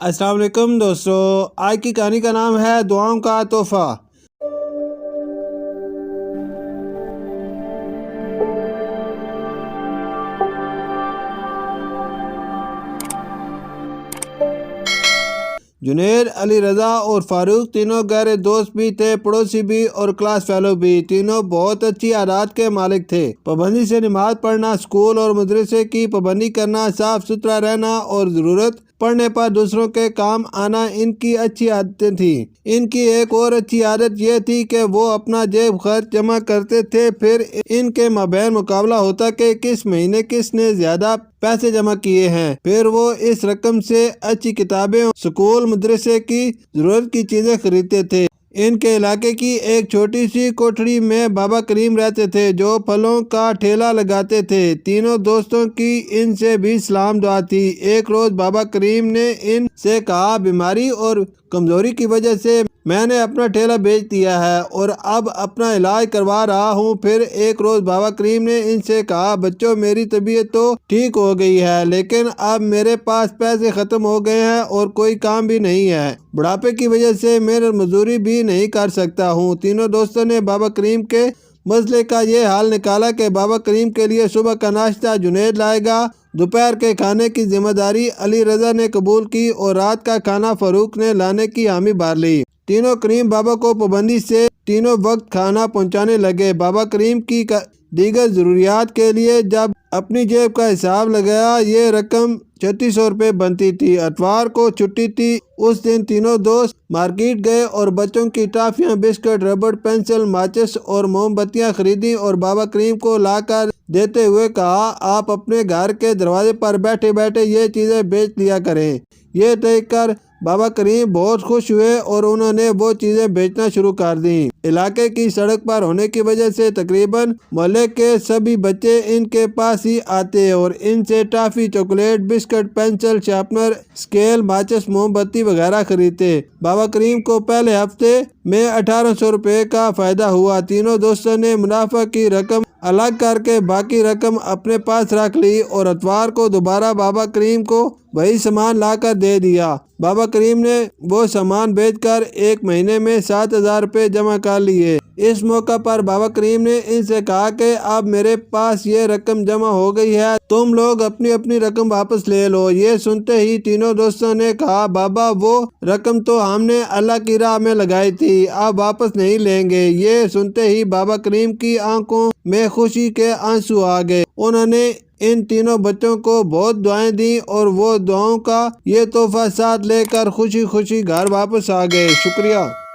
السلام علیکم دوستو، آج کی کہانی کا نام ہے دعاؤں کا تحفہ۔ جنید، علی رضا اور فاروق تینوں گہرے دوست بھی تھے، پڑوسی بھی اور کلاس فیلو بھی۔ تینوں بہت اچھی عادات کے مالک تھے۔ پابندی سے نماز پڑھنا، اسکول اور مدرسے کی پابندی کرنا، صاف ستھرا رہنا اور ضرورت پڑنے پر دوسروں کے کام آنا ان کی اچھی عادتیں تھیں۔ ان کی ایک اور اچھی عادت یہ تھی کہ وہ اپنا جیب خرچ جمع کرتے تھے، پھر ان کے مابین مقابلہ ہوتا کہ کس مہینے کس نے زیادہ پیسے جمع کیے ہیں۔ پھر وہ اس رقم سے اچھی کتابیں، اسکول مدرسے کی ضرورت کی چیزیں خریدتے تھے۔ ان کے علاقے کی ایک چھوٹی سی کوٹھڑی میں بابا کریم رہتے تھے، جو پھلوں کا ٹھیلا لگاتے تھے۔ تینوں دوستوں کی ان سے بھی سلام دعا تھی۔ ایک روز بابا کریم نے ان سے کہا، بیماری اور کمزوری کی وجہ سے میں نے اپنا ٹھیلا بیچ دیا ہے اور اب اپنا علاج کروا رہا ہوں۔ پھر ایک روز بابا کریم نے ان سے کہا، بچوں، میری طبیعت تو ٹھیک ہو گئی ہے، لیکن اب میرے پاس پیسے ختم ہو گئے ہیں اور کوئی کام بھی نہیں ہے۔ بڑھاپے کی وجہ سے میں مزدوری بھی نہیں کر سکتا ہوں۔ تینوں دوستوں نے بابا کریم کے مسئلے کا یہ حل نکالا کہ بابا کریم کے لیے صبح کا ناشتہ جنید لائے گا، دوپہر کے کھانے کی ذمہ داری علی رضا نے قبول کی اور رات کا کھانا فاروق نے لانے کی حامی بھر لی۔ تینوں کریم بابا کو پابندی سے تینوں وقت کھانا پہنچانے لگے۔ بابا کریم کی دیگر ضروریات کے لیے جب اپنی جیب کا حساب لگایا، یہ رقم 3600 روپے بنتی تھی۔ اتوار کو چھٹی تھی۔ اس دن تینوں دوست مارکیٹ گئے اور بچوں کی ٹافیاں، بسکٹ، ربڑ، پینسل، ماچس اور موم بتیاں خریدیں اور بابا کریم کو لا کر دیتے ہوئے کہا، آپ اپنے گھر کے دروازے پر بیٹھے بیٹھے یہ چیزیں بیچ لیا کریں۔ یہ دیکھ کر بابا کریم بہت خوش ہوئے اور انہوں نے وہ چیزیں بیچنا شروع کر دیں۔ علاقے کی سڑک پر ہونے کی وجہ سے تقریباً محلے کے سبھی بچے ان کے پاس ہی آتے اور ان سے toffee, chocolate, biscuit, pencil, sharpener, scale, ماچس، موم بتی وغیرہ خریدتے۔ بابا کریم کو پہلے ہفتے میں 1800 روپے کا فائدہ ہوا۔ تینوں دوستوں نے منافع کی رقم الگ کر کے باقی رقم اپنے پاس رکھ لی اور اتوار کو دوبارہ بابا کریم کو وہی سامان لا کر دے دیا۔ بابا کریم نے وہ سامان بیچ کر ایک مہینے میں 7000 روپے جمع کر لیے۔ اس موقع پر بابا کریم نے ان سے کہا کہ اب میرے پاس یہ رقم جمع ہو گئی ہے، تم لوگ اپنی اپنی رقم واپس لے لو۔ یہ سنتے ہی تینوں دوستوں نے کہا، بابا، وہ رقم تو ہم نے اللہ کی راہ میں لگائی تھی، اب واپس نہیں لیں گے۔ یہ سنتے ہی بابا کریم کی آنکھوں میں خوشی کے آنسو آ گئے۔ انہوں نے ان تینوں بچوں کو بہت دعائیں دیں اور وہ دعاؤں کا یہ تحفہ ساتھ لے کر خوشی خوشی گھر واپس آ گئے۔ شکریہ۔